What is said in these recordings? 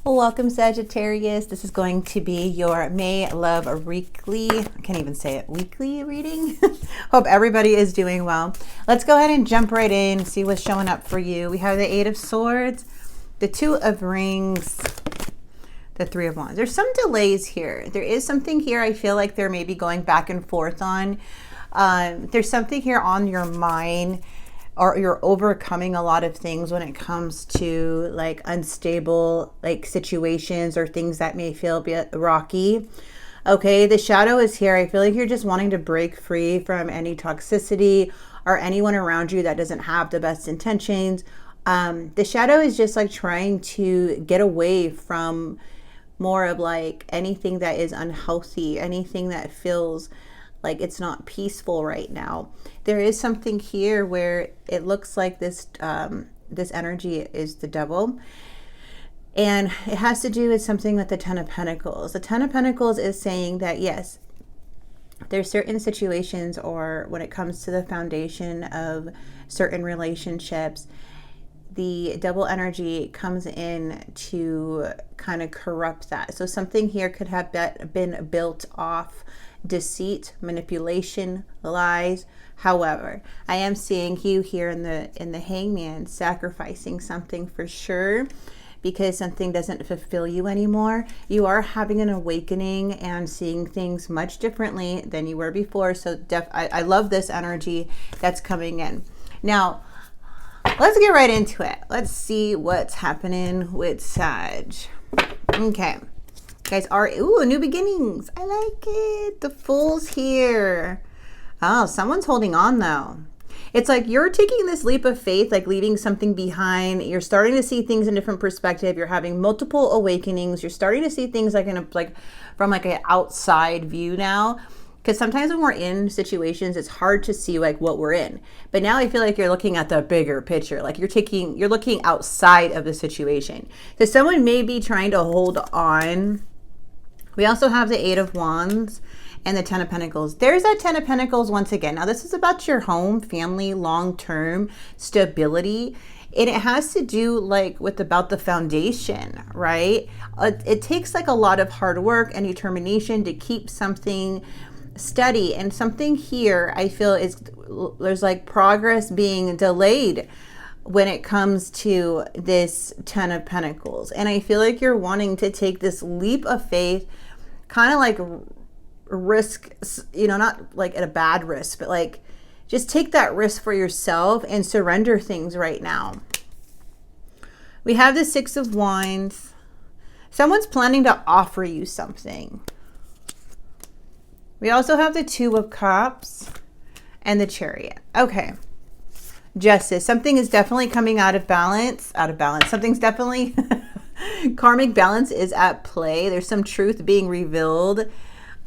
Well, welcome, Sagittarius. This is going to be your May Love Weekly. I can't even say it. Weekly reading. Hope everybody is doing well. Let's go ahead and jump right in, see what's showing up for you. We have the Eight of Swords, the Two of Rings, the Three of Wands. There's some delays here. There is something here I feel like they're maybe going back and forth on. There's something here on your mind, or you're overcoming a lot of things when it comes to like unstable like situations or things that may feel a bit rocky. Okay, the shadow is here. I feel like you're just wanting to break free from any toxicity or anyone around you that doesn't have the best intentions. The shadow is just like trying to get away from more of like anything that is unhealthy, anything that feels like it's not peaceful right now. There is something here where it looks like this this energy is the devil, and it has to do with something with the Ten of Pentacles. The Ten of Pentacles is saying that yes, there's certain situations, or when it comes to the foundation of certain relationships, the double energy comes in to kind of corrupt that. So something here could have been built off deceit, manipulation, lies. However, I am seeing you here in the Hangman sacrificing something for sure, because something doesn't fulfill you anymore. You are having an awakening and seeing things much differently than you were before. So I love this energy that's coming in. Now, let's get right into it. Let's see what's happening with Sag. Okay. Guys are, ooh, new beginnings. I like it. The Fool's here. Oh, someone's holding on though. It's like you're taking this leap of faith, like leaving something behind. You're starting to see things in different perspective. You're having multiple awakenings. You're starting to see things like from like an outside view now. Because sometimes when we're in situations, it's hard to see like what we're in. But now I feel like you're looking at the bigger picture. Like you're looking outside of the situation. So someone may be trying to hold on. We also have the Eight of Wands and the Ten of Pentacles. There's that Ten of Pentacles once again. Now this is about your home, family, long-term stability. And it has to do like with about the foundation, right? It takes like a lot of hard work and determination to keep something steady. And something here I feel is there's like progress being delayed when it comes to this Ten of Pentacles. And I feel like you're wanting to take this leap of faith, kind of like risk, you know, not like at a bad risk, but like just take that risk for yourself and surrender things right now. We have the Six of Wands. Someone's planning to offer you something. We also have the Two of Cups and the Chariot. Okay. Justice. Something is definitely coming out of balance. Something's definitely karmic balance is at play. There's some truth being revealed.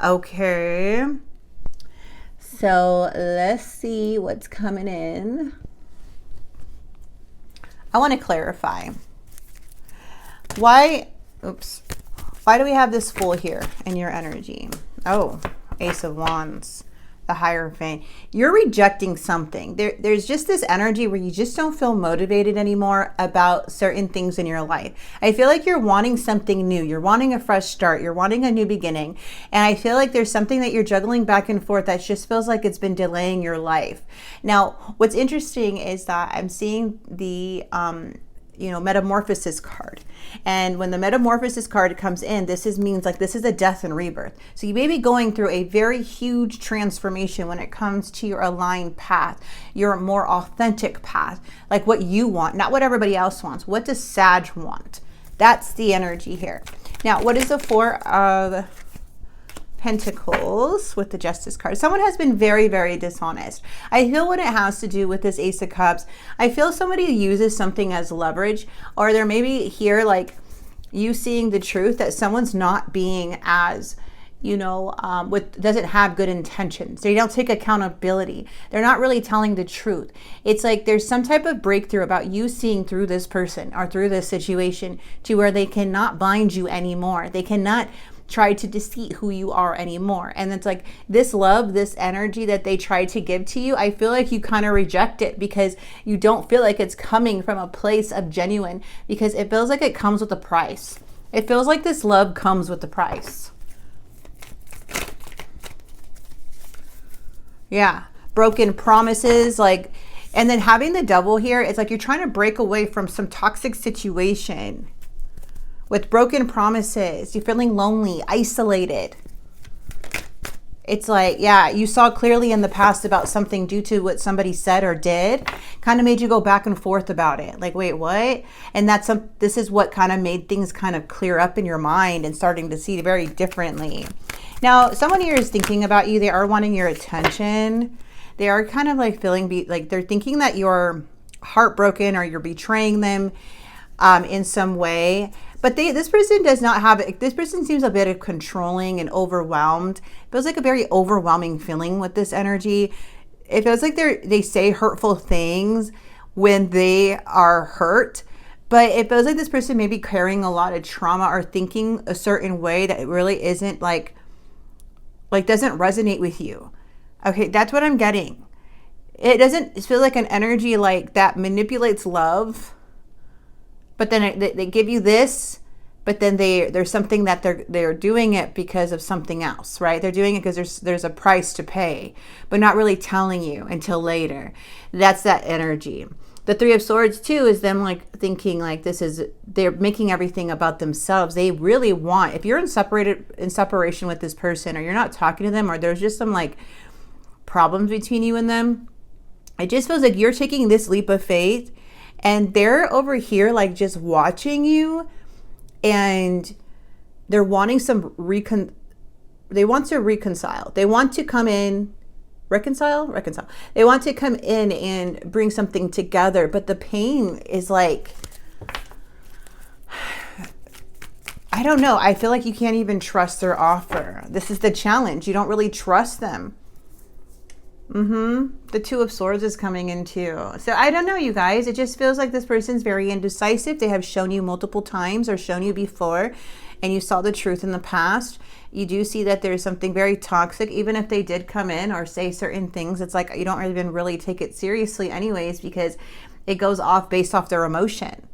Okay. So let's see what's coming in. I want to clarify. Why do we have this Fool here in your energy? Oh, Ace of Wands. The Hierophant. You're rejecting something. There's just this energy where you just don't feel motivated anymore about certain things in your life. I feel like you're wanting something new. You're wanting a fresh start. You're wanting a new beginning. And I feel like there's something that you're juggling back and forth that just feels like it's been delaying your life. Now, what's interesting is that I'm seeing the Metamorphosis card. And when the Metamorphosis card comes in, means like this is a death and rebirth. So you may be going through a very huge transformation when it comes to your aligned path, your more authentic path, like what you want, not what everybody else wants. What does Sag want? That's the energy here. Now, what is the Four of Pentacles with the Justice card? Someone has been very, very dishonest. I feel what it has to do with this Ace of Cups, I feel somebody uses something as leverage, or there may be here like you seeing the truth that someone's not being as, doesn't have good intentions. They don't take accountability. They're not really telling the truth. It's like there's some type of breakthrough about you seeing through this person or through this situation to where they cannot bind you anymore. They cannot try to deceive who you are anymore. And it's like this love, this energy that they try to give to you, I feel like you kind of reject it because you don't feel like it's coming from a place of genuine, because it feels like it comes with a price. It feels like this love comes with the price. Yeah. Broken promises, like, and then having the Devil here, it's like you're trying to break away from some toxic situation with broken promises. You're feeling lonely, isolated. It's like, yeah, you saw clearly in the past about something due to what somebody said or did, kind of made you go back and forth about it. Like, wait, what? And this is what kind of made things kind of clear up in your mind and starting to see very differently. Now, someone here is thinking about you. They are wanting your attention. They are kind of like feeling like they're thinking that you're heartbroken or you're betraying them in some way. But this person does not have it. This person seems a bit of controlling and overwhelmed. It feels like a very overwhelming feeling with this energy. It feels like they say hurtful things when they are hurt. But it feels like this person may be carrying a lot of trauma or thinking a certain way that it really isn't like doesn't resonate with you. Okay, that's what I'm getting. It doesn't feel like an energy like that manipulates love. But then they give you this, but then there's something that they're doing it because of something else, right? They're doing it because there's a price to pay, but not really telling you until later. That's that energy. The Three of Swords too is them like thinking like they're making everything about themselves. They really want, if you're in separation with this person, or you're not talking to them, or there's just some like problems between you and them, it just feels like you're taking this leap of faith. And they're over here like just watching you, and they're wanting they want to reconcile. They want to come in, reconcile. They want to come in and bring something together. But the pain is like, I don't know. I feel like you can't even trust their offer. This is the challenge. You don't really trust them. The Two of Swords is coming in too. So I don't know, you guys. It just feels like this person's very indecisive. They have shown you multiple times or shown you before, and you saw the truth in the past. You do see that there's something very toxic. Even if they did come in or say certain things, it's like you don't even really take it seriously anyways, because it goes off based off their emotion.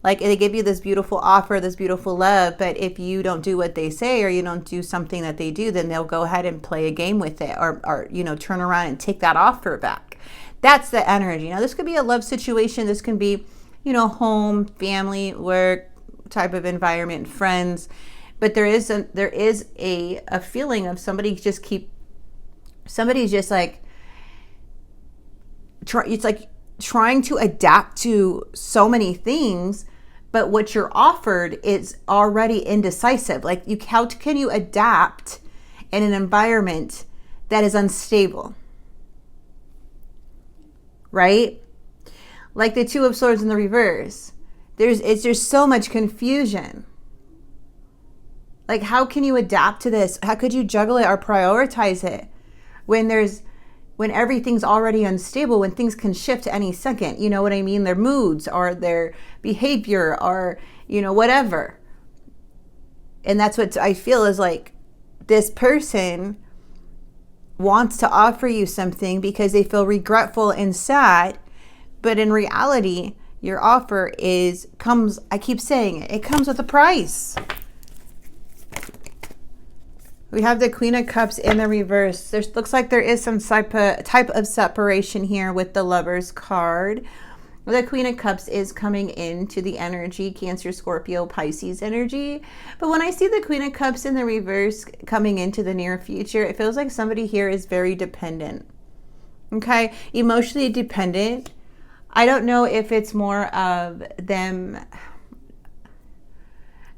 Like they give you this beautiful offer, this beautiful love, but if you don't do what they say, or you don't do something that they do, then they'll go ahead and play a game with it, or turn around and take that offer back. That's the energy. Now, this could be a love situation. This can be, home, family, work type of environment, friends. But there is a feeling of somebody's just like, it's like trying to adapt to so many things, but what you're offered is already indecisive. Like, how can you adapt in an environment that is unstable? Right? Like the Two of Swords in the reverse. There's so much confusion. Like, how can you adapt to this? How could you juggle it or prioritize it when everything's already unstable, when things can shift any second? You know what I mean? Their moods or their behavior or, whatever. And that's what I feel is like this person wants to offer you something because they feel regretful and sad. But in reality, your offer I keep saying it comes with a price. We have the Queen of Cups in the reverse. Looks like there is some type of separation here with the Lover's card. The Queen of Cups is coming into the energy, Cancer, Scorpio, Pisces energy. But when I see the Queen of Cups in the reverse coming into the near future, it feels like somebody here is very dependent. Okay? Emotionally dependent. I don't know if it's more of them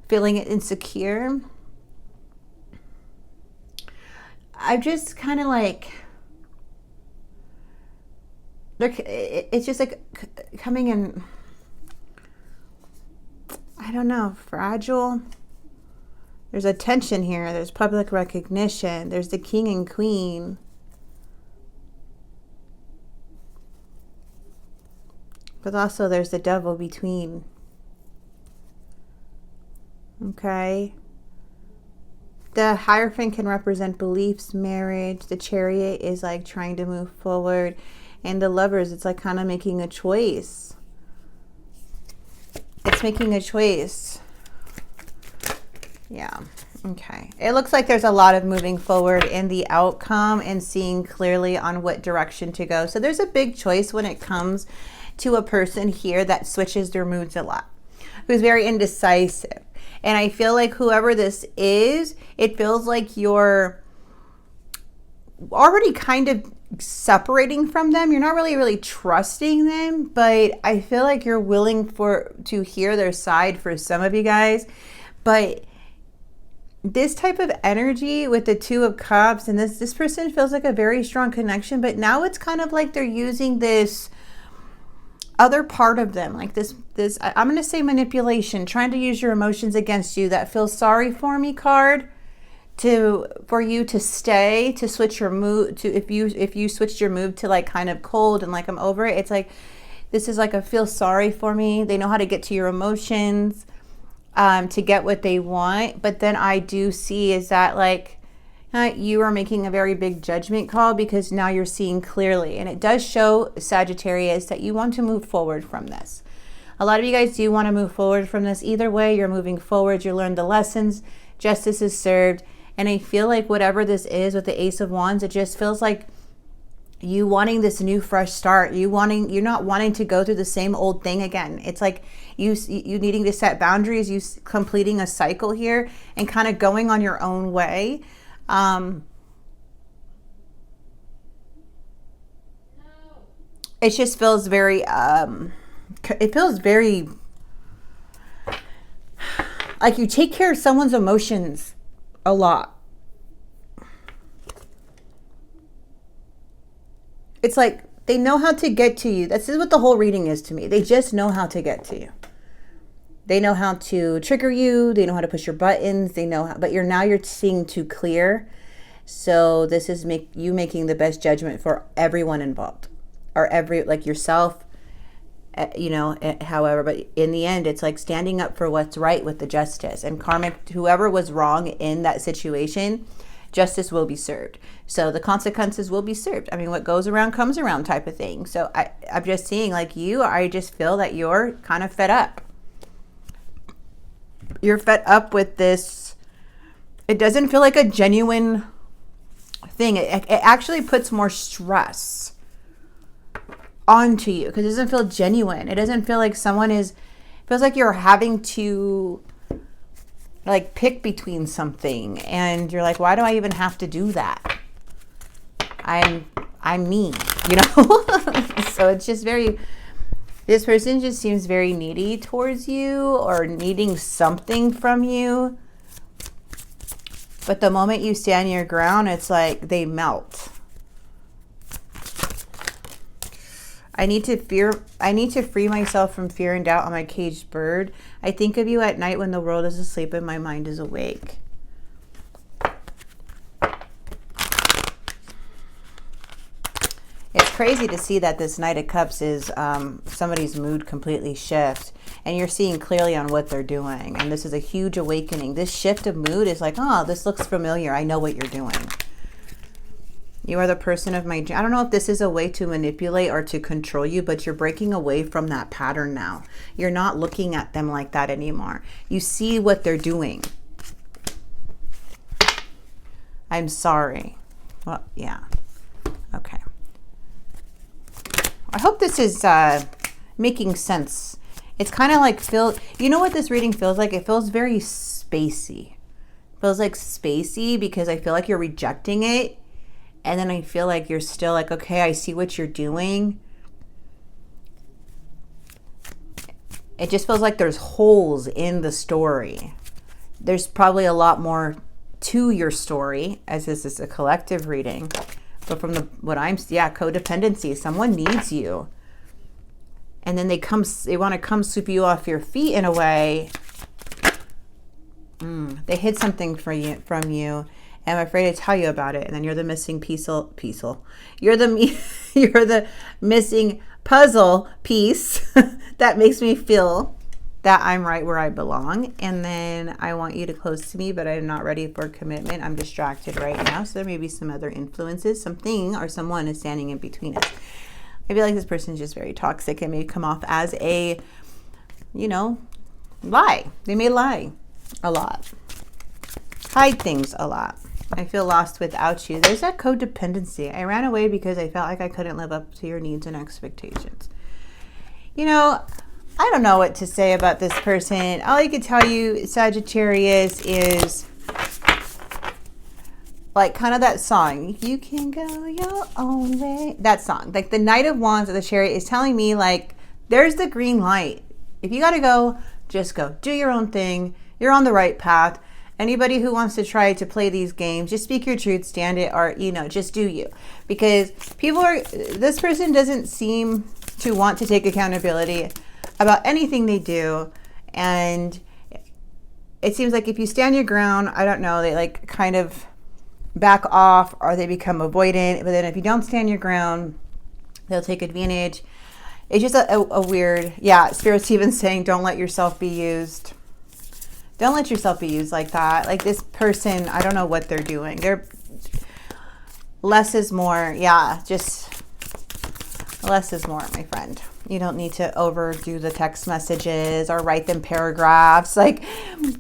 feeling insecure. I'm just kind of like, it's just like coming in, I don't know, fragile. There's a tension here. There's public recognition. There's the King and Queen. But also there's the Devil between. Okay. The Hierophant can represent beliefs, marriage. The Chariot is like trying to move forward. And the Lovers, it's like kind of making a choice. It's making a choice. Yeah. Okay. It looks like there's a lot of moving forward in the outcome and seeing clearly on what direction to go. So there's a big choice when it comes to a person here that switches their moods a lot, who's very indecisive. And I feel like whoever this is, it feels like you're already kind of separating from them. You're not really trusting them, but I feel like you're willing to hear their side for some of you guys. But this type of energy with the Two of Cups, and this person feels like a very strong connection, but now it's kind of like they're using this other part of them, like this I'm going to say manipulation, trying to use your emotions against you. That feels sorry for me card, for you to stay, to switch your mood to, if you switched your mood to like kind of cold and like I'm over it. It's like this is like a feel sorry for me. They know how to get to your emotions to get what they want. But then I do see is that like you are making a very big judgment call because now you're seeing clearly. And it does show, Sagittarius, that you want to move forward from this. A lot of you guys do want to move forward from this. Either way, you're moving forward. You learned the lessons. Justice is served. And I feel like whatever this is with the Ace of Wands, it just feels like you wanting this new fresh start. You're not wanting to go through the same old thing again. It's like you needing to set boundaries, you completing a cycle here and kind of going on your own way. It just feels very, it feels very like you take care of someone's emotions a lot. It's like they know how to get to you. This is what the whole reading is to me. They just know how to get to you. They know how to trigger you. They know how to push your buttons. They know how, but you're seeing too clear. So this is you making the best judgment for everyone involved, or like yourself, however, but in the end, it's like standing up for what's right with the justice. And karmic, whoever was wrong in that situation, justice will be served. So the consequences will be served. I mean, what goes around comes around type of thing. So I'm just seeing like I just feel that you're kind of fed up. You're fed up with this. It doesn't feel like a genuine thing. It actually puts more stress onto you because it doesn't feel genuine. It doesn't feel like it feels like you're having to like pick between something and you're like, why do I even have to do that? I'm me, So it's just this person just seems very needy towards you or needing something from you. But the moment you stand your ground, it's like they melt. I need to free myself from fear and doubt on my caged bird. I think of you at night when the world is asleep and my mind is awake. It's crazy to see that this Knight of Cups is somebody's mood completely shift, and you're seeing clearly on what they're doing. And this is a huge awakening. This shift of mood is like, oh, this looks familiar. I know what you're doing. You are the person of my dream. I don't know if this is a way to manipulate or to control you, but you're breaking away from that pattern now. You're not looking at them like that anymore. You see what they're doing. I'm sorry. Well, yeah. Okay. I hope this is making sense. It's kind of like you know what this reading feels like? It feels very spacey. It feels like spacey because I feel like you're rejecting it. And then I feel like you're still like, okay, I see what you're doing. It just feels like there's holes in the story. There's probably a lot more to your story, as this is a collective reading. But from codependency. Someone needs you. And then they want to come sweep you off your feet in a way. They hid something from you. I'm afraid to tell you about it, and then you're the missing piece. You're the missing puzzle piece that makes me feel that I'm right where I belong. And then I want you to close to me, but I'm not ready for commitment. I'm distracted right now, so there may be some other influences. Something or someone is standing in between us. I feel like this person is just very toxic and may come off as a, lie. They may lie a lot. hide things a lot. I feel lost without you. There's that codependency. I ran away because I felt like I couldn't live up to your needs and expectations. You know, I don't know what to say about this person. All I can tell you, Sagittarius, is like kind of that song, you can go your own way. That song, like the Knight of Wands of the Chariot is telling me, like, there's the green light. If you got to go, just go. Do your own thing. You're on the right path. Anybody who wants to try to play these games, just speak your truth, stand it, or, you know, just do you. Because this person doesn't seem to want to take accountability about anything they do. And it seems like if you stand your ground, I don't know, they like kind of back off or they become avoidant. But then if you don't stand your ground, they'll take advantage. It's just a weird, yeah, Spirit's even saying don't let yourself be used. Don't let yourself be used like that. Like this person, I don't know what they're doing. They're less is more. Yeah, just less is more, my friend. You don't need to overdo the text messages or write them paragraphs. Like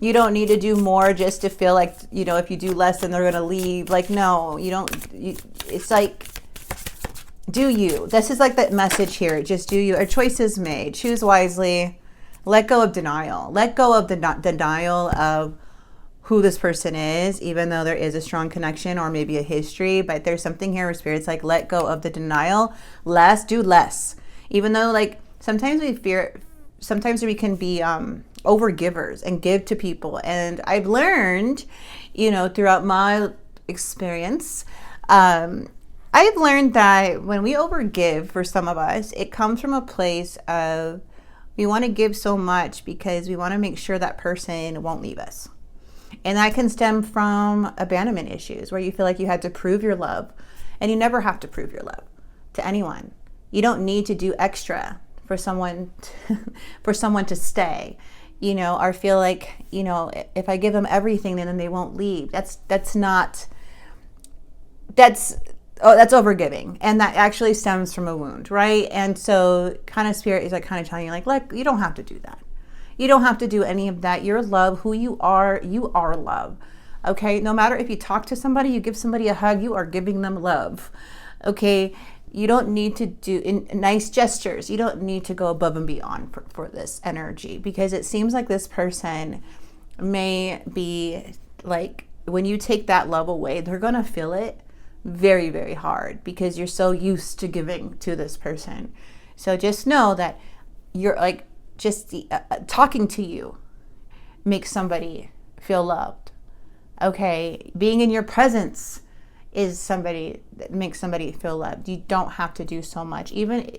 you don't need to do more just to feel like, you know, if you do less, then they're going to leave. Like, no, you don't. It's like, do you. This is like that message here. Just do you. A choice is made. Choose wisely. Let go of denial. Let go of the denial of who this person is, even though there is a strong connection or maybe a history. But there's something here where Spirit's like, let go of the denial. Less, do less. Even though, like, sometimes we can be overgivers and give to people. And I've learned, you know, throughout my experience, I've learned that when we overgive, for some of us, it comes from a place of we want to give so much because we want to make sure that person won't leave us. And that can stem from abandonment issues where you feel like you had to prove your love, and you never have to prove your love to anyone. You don't need to do extra for someone to stay, you know, or feel like, you know, if I give them everything, then they won't leave. That's overgiving, and that actually stems from a wound, right? And so kind of Spirit is like kind of telling you, like, look, you don't have to do that. You don't have to do any of that. You're love. Who you are love. Okay? No matter if you talk to somebody, you give somebody a hug, you are giving them love. Okay? You don't need to do nice gestures. You don't need to go above and beyond for this energy, because it seems like this person may be like, when you take that love away, they're going to feel it very, very hard because you're so used to giving to this person. So just know that you're like, just talking to you makes somebody feel loved. Okay, being in your presence is somebody that makes somebody feel loved. You don't have to do so much, even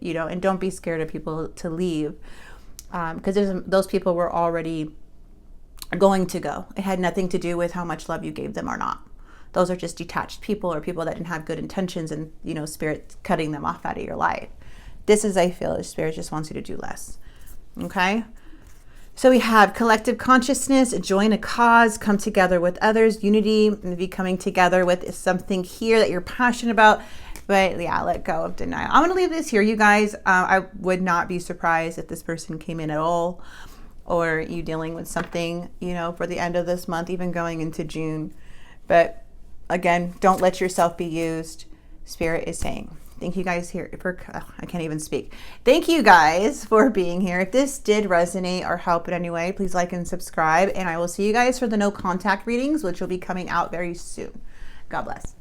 you know, and don't be scared of people to leave, because those people were already going to go. It had nothing to do with how much love you gave them or not. Those are just detached people or people that didn't have good intentions, and, you know, Spirit cutting them off out of your life. This is, I feel, Spirit just wants you to do less. Okay? So we have collective consciousness, join a cause, come together with others, unity, maybe coming together with something here that you're passionate about. But yeah, let go of denial. I'm going to leave this here, you guys. I would not be surprised if this person came in at all, or you dealing with something, you know, for the end of this month, even going into June. But again, don't let yourself be used. Spirit is saying. Thank you guys here for, I can't even speak. Thank you guys for being here. If this did resonate or help in any way, please like and subscribe. And I will see you guys for the no contact readings, which will be coming out very soon. God bless.